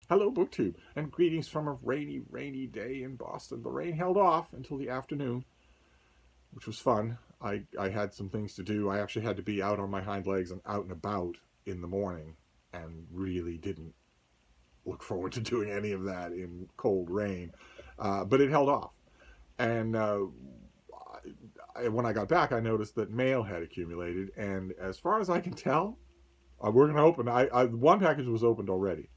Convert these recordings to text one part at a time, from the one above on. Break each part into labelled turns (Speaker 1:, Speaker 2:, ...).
Speaker 1: Hello, BookTube, and greetings from a rainy, rainy day in Boston. The rain held off until the afternoon, which was fun. I had some things to do. I actually had to be out on my hind legs and out and about in the morning, and really didn't look forward to doing any of that in cold rain. But it held off. And when I got back, I noticed that mail had accumulated, and as far as I can tell, we're going to open. One package was opened already.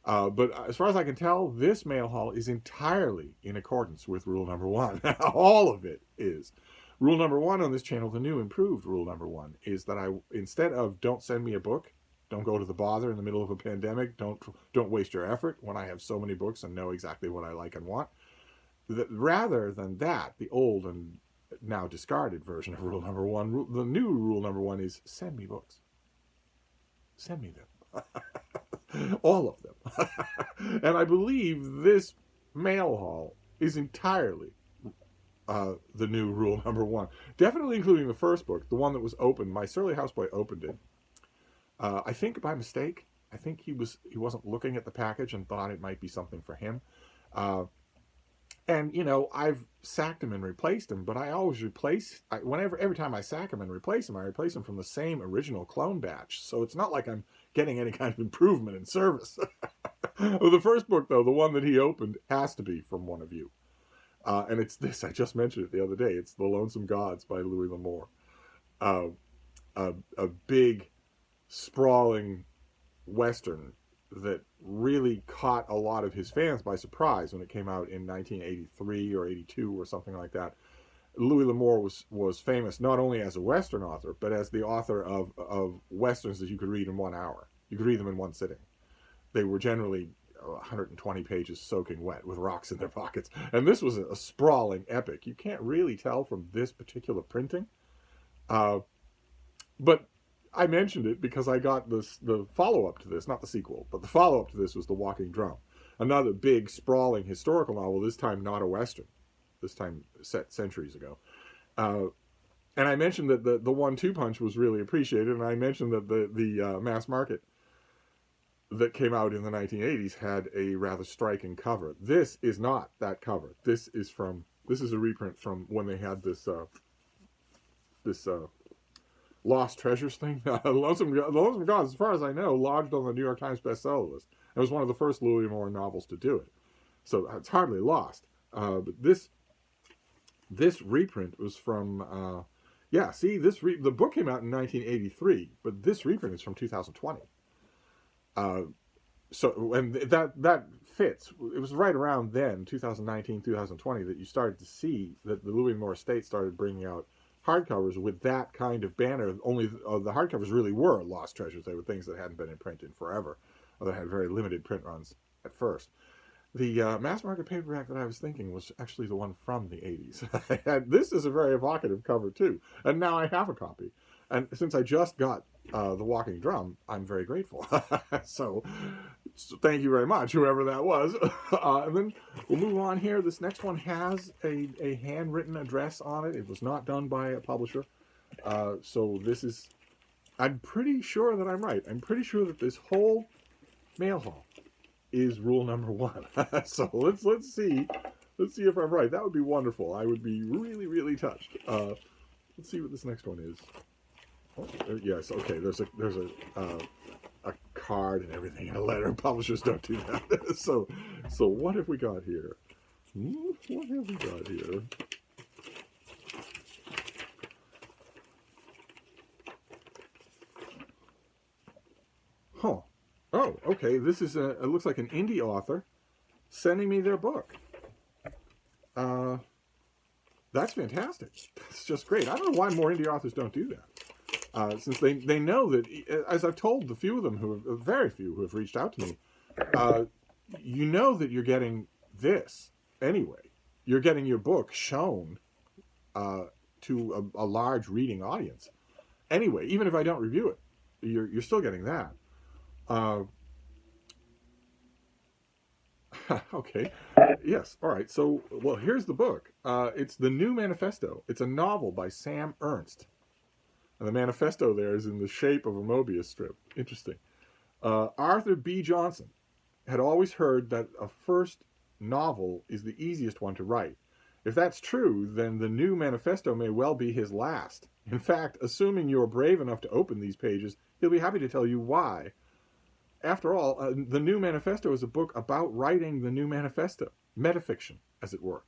Speaker 1: But as far as I can tell, this mail haul is entirely in accordance with rule number one. All of it is. Rule number one on this channel, the new improved rule number one, is that instead of don't send me a book, don't go to the bother in the middle of a pandemic, don't waste your effort when I have so many books and know exactly what I like and want. Rather than that, the old and now discarded version of rule number one, the new rule number one is send me books. Send me them. All of them. And I believe this mail haul is entirely the new rule number one. Definitely including the first book, the one that was opened. My surly houseboy opened it. I think by mistake. I think he wasn't looking at the package and thought it might be something for him. And, you know, I've sacked him and replaced him, but I always every time I sack him and replace him, I replace him from the same original clone batch. So it's not like I'm getting any kind of improvement in service. Well, the first book, though, the one that he opened, has to be from one of you. And it's this, I just mentioned it the other day. It's The Lonesome Gods by Louis Lamour. A big, sprawling Western that really caught a lot of his fans by surprise when it came out in 1983 or 82 or something like that. Louis Lamour was famous not only as a Western author, but as the author of Westerns that you could read in 1 hour. You could read them in one sitting. They were generally 120 pages soaking wet with rocks in their pockets. And this was a sprawling epic. You can't really tell from this particular printing. But I mentioned it because I got the follow-up to this, not the sequel, but the follow-up to this was The Walking Drum. Another big, sprawling historical novel, this time not a Western, this time set centuries ago. And I mentioned that the 1-2 punch was really appreciated, and I mentioned that the mass market that came out in the 1980s had a rather striking cover. This is not that cover. This is a reprint from when they had this Lost Treasures thing. Lonesome Gods, as far as I know, lodged on the New York Times bestseller list. It was one of the first Louis Moore novels to do it. So it's hardly lost. But this reprint was from, the book came out in 1983, but this reprint is from 2020. And that fits. It was right around then, 2019, 2020, that you started to see that the Louis Moore estate started bringing out hardcovers with that kind of banner. Only the hardcovers really were lost treasures. They were things that hadn't been in print in forever, or that had very limited print runs at first. The mass market paperback that I was thinking was actually the one from the 80s. This is a very evocative cover too, and now I have a copy. And since I just got The Walking Drum, I'm very grateful. So thank you very much, whoever that was. And then we'll move on here. This next one has a handwritten address on it. It was not done by a publisher. So this is, I'm pretty sure that I'm right. I'm pretty sure that this whole mail haul is rule number one. So let's see if I'm right. That would be wonderful. I would be really, really touched. Let's see what this next one is. Oh, yes, okay. There's a card and everything, and a letter. Publishers don't do that. So what have we got here? What have we got here? Huh. Oh, okay. This is it looks like an indie author sending me their book. That's fantastic. That's just great. I don't know why more indie authors don't do that. Since they know that, as I've told the few of them very few who have reached out to me, you know that you're getting this anyway. You're getting your book shown to a large reading audience. Anyway, even if I don't review it, you're still getting that. Okay. Yes. All right. So, well, here's the book. It's the new Manifesto. It's a novel by Sam Ernst. And the manifesto there is in the shape of a Mobius strip. Interesting. Arthur B. Johnson had always heard that a first novel is the easiest one to write. If that's true, then the new manifesto may well be his last. In fact, assuming you're brave enough to open these pages, he'll be happy to tell you why. After all, the new manifesto is a book about writing the new manifesto, metafiction, as it were.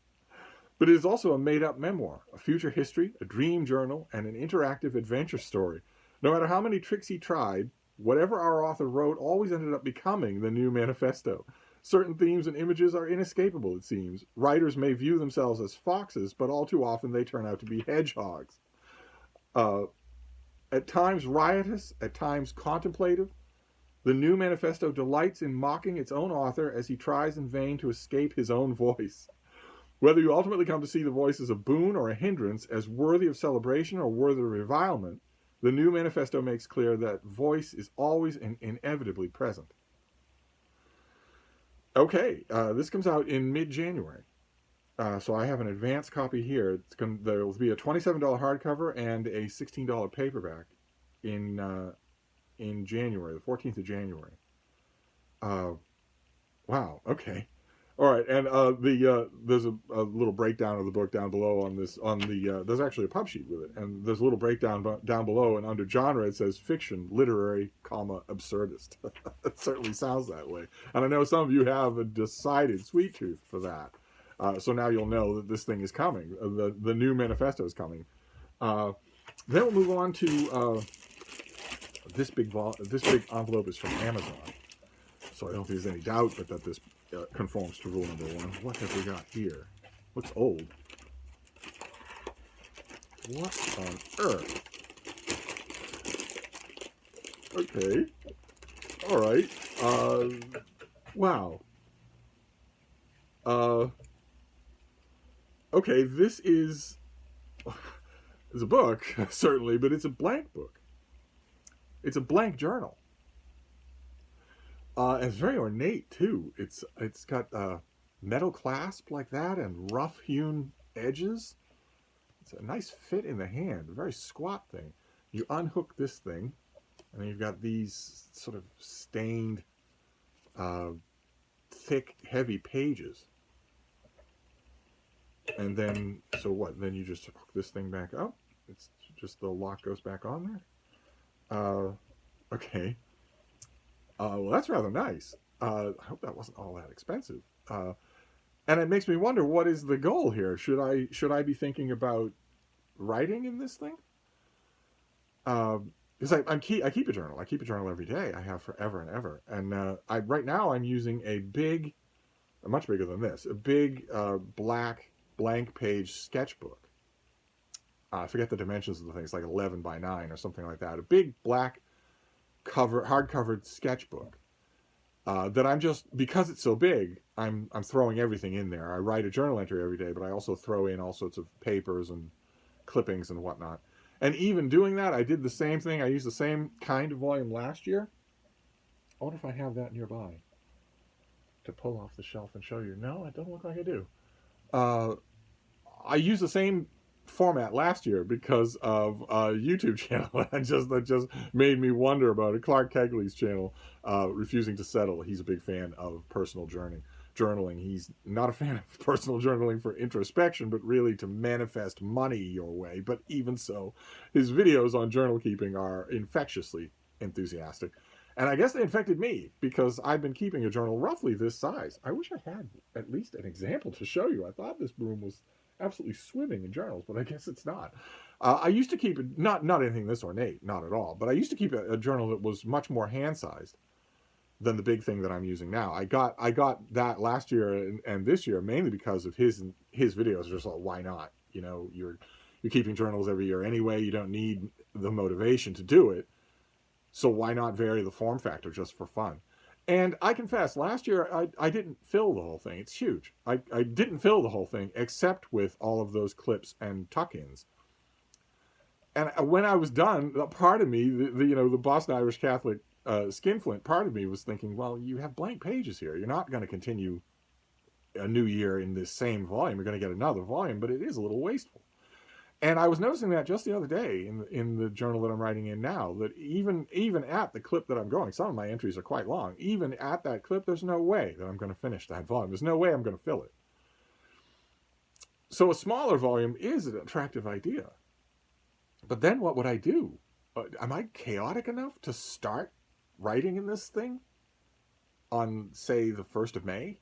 Speaker 1: But it is also a made-up memoir, a future history, a dream journal, and an interactive adventure story. No matter how many tricks he tried, whatever our author wrote always ended up becoming the new manifesto. Certain themes and images are inescapable, it seems. Writers may view themselves as foxes, but all too often they turn out to be hedgehogs. At times riotous, at times contemplative, the new manifesto delights in mocking its own author as he tries in vain to escape his own voice. Whether you ultimately come to see the voice as a boon or a hindrance, as worthy of celebration or worthy of revilement, the new manifesto makes clear that voice is always and inevitably present. Okay, this comes out in mid-January. So I have an advance copy here. There will be a $27 hardcover and a $16 paperback in January, the 14th of January. Wow, okay. All right, and there's a little breakdown of the book down below on this. There's actually a pub sheet with it, and there's a little breakdown down below, and under genre it says fiction, literary, absurdist. It certainly sounds that way, and I know some of you have a decided sweet tooth for that. So now you'll know that this thing is coming. The new manifesto is coming. Then we'll move on to this big envelope is from Amazon. So I don't think there's any doubt but that this conforms to rule number 1. What have we got here? Looks old. What on earth? Okay. All right. Wow. Okay, this is a book, certainly, but it's a blank book. It's a blank journal. And it's very ornate too. It's got metal clasp like that and rough hewn edges. It's a nice fit in the hand, a very squat thing. You unhook this thing, and then you've got these sort of stained, thick, heavy pages. And then, so what? Then you just hook this thing back up. It's just the lock goes back on there. Okay. Well, that's rather nice. I hope that wasn't all that expensive. And it makes me wonder, what is the goal here? Should I be thinking about writing in this thing? Because I keep a journal. I keep a journal every day. I have forever and ever. And right now I'm using a big, much bigger than this, a big black blank page sketchbook. I forget the dimensions of the thing. It's like 11 by 9 or something like that. A big black hard-covered sketchbook that I'm just, because it's so big, I'm throwing everything in there. I write a journal entry every day, but I also throw in all sorts of papers and clippings and whatnot. And even doing that, I did the same thing. I used the same kind of volume last year. I wonder if I have that nearby to pull off the shelf and show you. No, it doesn't look like I do. I used the same format last year because of a YouTube channel that just made me wonder about it. Clark Kegley's channel, Refusing to Settle. He's a big fan of personal journaling. He's not a fan of personal journaling for introspection, but really to manifest money your way. But even so, his videos on journal keeping are infectiously enthusiastic. And I guess they infected me because I've been keeping a journal roughly this size. I wish I had at least an example to show you. I thought this room was absolutely swimming in journals, but I guess it's not. I used to keep it, not anything this ornate, not at all, but I used to keep a journal that was much more hand-sized than the big thing that I'm using now. I got that last year and this year mainly because of his videos. Just like, why not? You know, you're keeping journals every year anyway. You don't need the motivation to do it, so why not vary the form factor just for fun? And I confess, last year I didn't fill the whole thing. It's huge. I didn't fill the whole thing except with all of those clips and tuck-ins. And when I was done, part of me, the Boston Irish Catholic skinflint part of me was thinking, well, you have blank pages here. You're not going to continue a new year in this same volume. You're going to get another volume, but it is a little wasteful. And I was noticing that just the other day in the journal that I'm writing in now, that even at the clip that I'm going, some of my entries are quite long. Even at that clip, there's no way that I'm going to finish that volume. There's no way I'm going to fill it. So a smaller volume is an attractive idea. But then what would I do? Am I chaotic enough to start writing in this thing on, say, the 1st of May?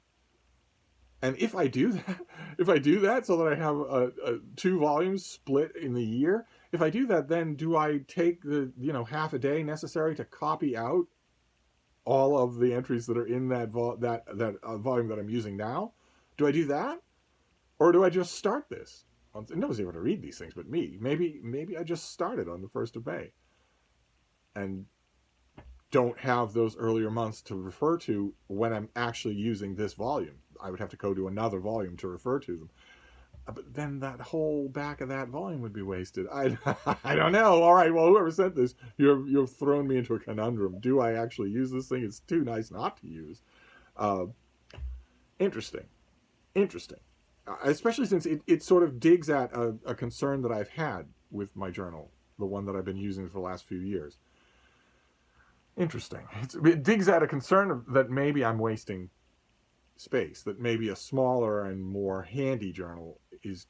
Speaker 1: And if I do that so that I have 2 volumes split in the year, if I do that, then do I take the half a day necessary to copy out all of the entries that are in that volume that I'm using now? Do I do that, or do I just start this? Nobody's able to read these things but me. Maybe I just started on the 1st of May, and don't have those earlier months to refer to when I'm actually using this volume. I would have to go to another volume to refer to them. But then that whole back of that volume would be wasted. I don't know. All right, well, whoever sent this, you've thrown me into a conundrum. Do I actually use this thing? It's too nice not to use. Interesting. Especially since it sort of digs at a concern that I've had with my journal, the one that I've been using for the last few years. Interesting. It digs at a concern that maybe I'm wasting space, that maybe a smaller and more handy journal is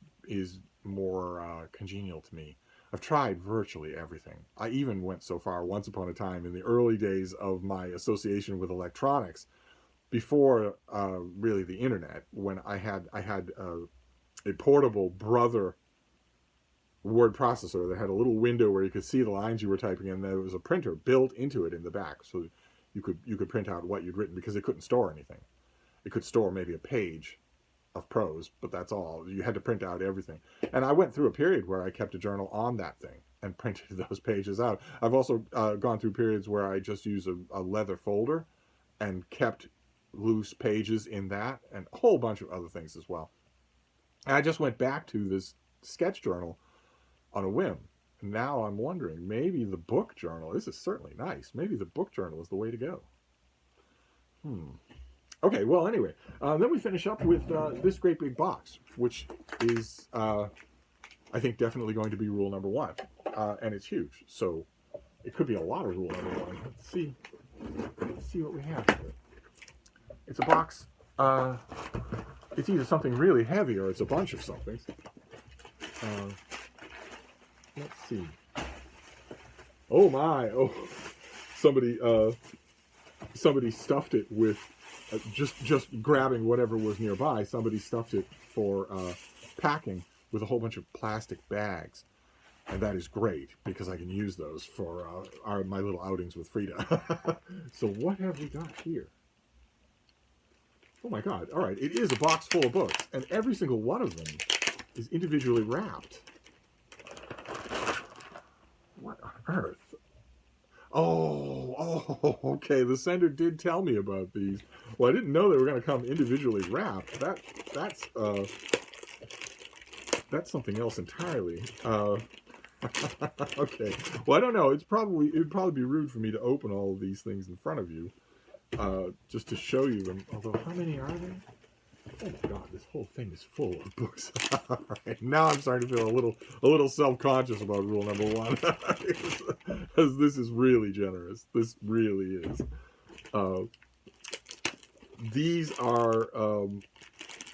Speaker 1: more congenial to me. I've tried virtually everything. I even went so far once upon a time in the early days of my association with electronics, before really the internet, when I had a portable Brother word processor that had a little window where you could see the lines you were typing in. There was a printer built into it in the back, so you could print out what you'd written, because it couldn't store anything. It could store maybe a page of prose, but that's all. You had to print out everything. And I went through a period where I kept a journal on that thing and printed those pages out. I've also gone through periods where I just use a leather folder and kept loose pages in that, and a whole bunch of other things as well. And I just went back to this sketch journal on a whim. And now I'm wondering, maybe the book journal, this is certainly nice, maybe the book journal is the way to go. Okay, well, anyway, then we finish up with this great big box, which is, I think, definitely going to be rule number 1. And it's huge, so it could be a lot of rule number 1. Let's see what we have here. It's a box. It's either something really heavy or it's a bunch of somethings. Let's see. Oh my! Oh, somebody stuffed it with just grabbing whatever was nearby. Somebody stuffed it for packing with a whole bunch of plastic bags, and that is great because I can use those for my little outings with Frida. So what have we got here? Oh my God! All right, it is a box full of books, and every single one of them is individually wrapped. What on earth? Oh, okay. The sender did tell me about these. Well, I didn't know they were going to come individually wrapped. That's something else entirely. Okay. Well, I don't know. It'd probably be rude for me to open all of these things in front of you, just to show you them. Although, how many are there? Oh my God, this whole thing is full of books. All right, now I'm starting to feel a little self-conscious about rule number 1, because this is really generous. This really is. These are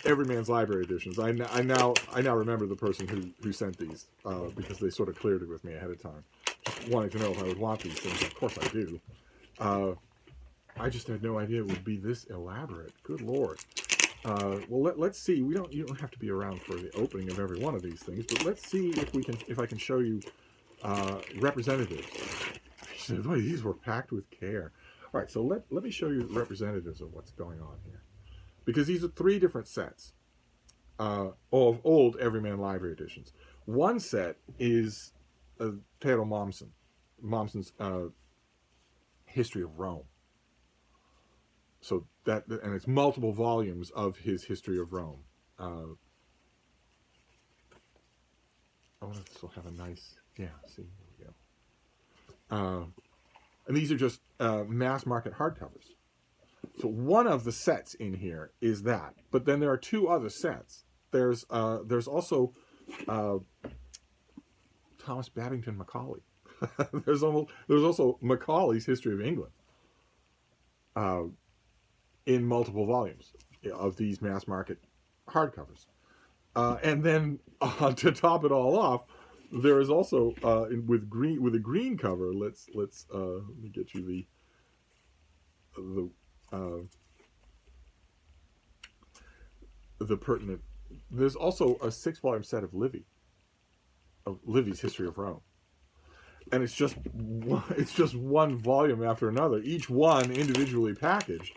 Speaker 1: Everyman's Library editions. I now remember the person who sent these, because they sort of cleared it with me ahead of time, just wanting to know if I would want these things. Of course I do. I just had no idea it would be this elaborate. Good Lord. Well, let's see. You don't have to be around for the opening of every one of these things, but let's see if I can show you representatives. Boy, these were packed with care. All right, so let me show you representatives of what's going on here, because these are 3 different sets of old Everyman Library editions. One set is Theodor Mommsen's History of Rome. So and it's multiple volumes of his History of Rome. I wonder if this will have a nice, yeah, see, here we go. And these are just mass market hardcovers. So one of the sets in here is that, but then there are 2 other sets. There's also Thomas Babington Macaulay. There's also Macaulay's History of England, in multiple volumes of these mass market hardcovers. And then to top it all off, there is also with a green cover. Let me get you the pertinent. There's also a 6-volume set of Livy's History of Rome, and it's just one volume after another, each one individually packaged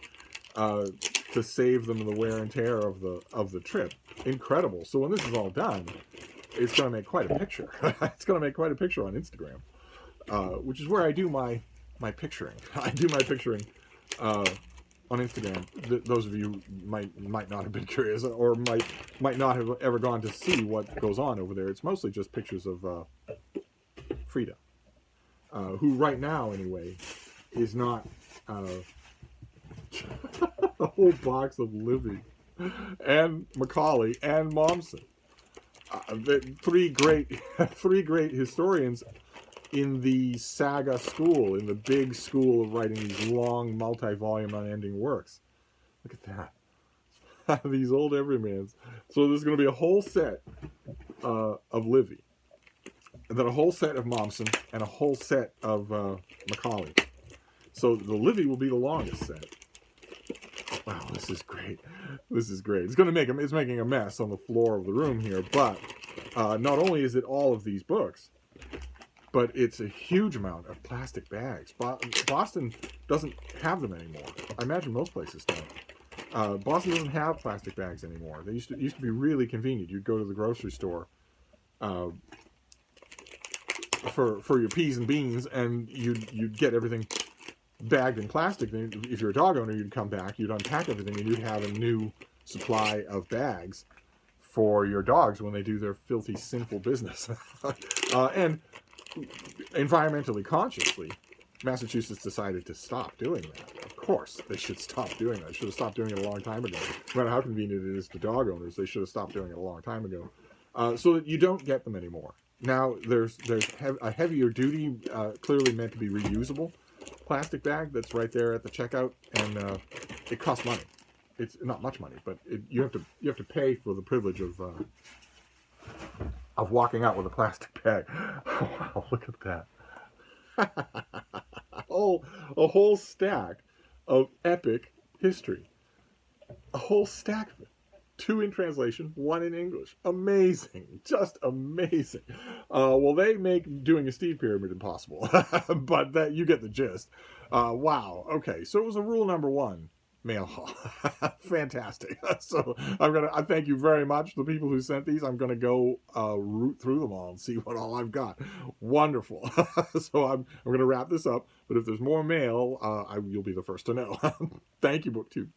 Speaker 1: to save them the wear and tear of the trip. Incredible. So when this is all done, it's going to make quite a picture. It's going to make quite a picture on Instagram, which is where I do my picturing. I do my picturing on Instagram. Those of you might not have been curious, or might not have ever gone to see what goes on over there. It's mostly just pictures of Frida, who right now anyway is not a whole box of Livy and Macaulay and Mommsen. Three great historians in the saga school, in the big school of writing these long, multi-volume, unending works. Look at that. These old everymans. So there's going to be a whole set of Livy, and then a whole set of Mommsen, and a whole set of Macaulay. So the Livy will be the longest set. Wow, this is great. This is great. It's making a mess on the floor of the room here, but not only is it all of these books, but it's a huge amount of plastic bags. Boston doesn't have them anymore. I imagine most places don't. Boston doesn't have plastic bags anymore. They used to be really convenient. You'd go to the grocery store for your peas and beans, and you'd get everything bagged in plastic. If you're a dog owner, you'd come back, you'd unpack everything, and you'd have a new supply of bags for your dogs when they do their filthy, sinful business. And environmentally consciously, Massachusetts decided to stop doing that. Of course, they should stop doing that. They should have stopped doing it a long time ago. No matter how convenient it is to dog owners, they should have stopped doing it a long time ago. So that you don't get them anymore. Now, there's a heavier duty, clearly meant to be reusable plastic bag that's right there at the checkout, and it costs money. It's not much money, but you have to pay for the privilege of walking out with a plastic bag. Oh, wow, look at that. A whole stack of epic history. A whole stack of it. 2 in translation, 1 in English. Amazing. Just amazing. Well, they make doing a Steve pyramid impossible, but that you get the gist. Wow. Okay, so it was a rule number 1. Mail haul. Fantastic. So I thank you very much, the people who sent these. I'm gonna go root through them all and see what all I've got. Wonderful. So I'm gonna wrap this up, but if there's more mail, you'll be the first to know. Thank you, BookTube.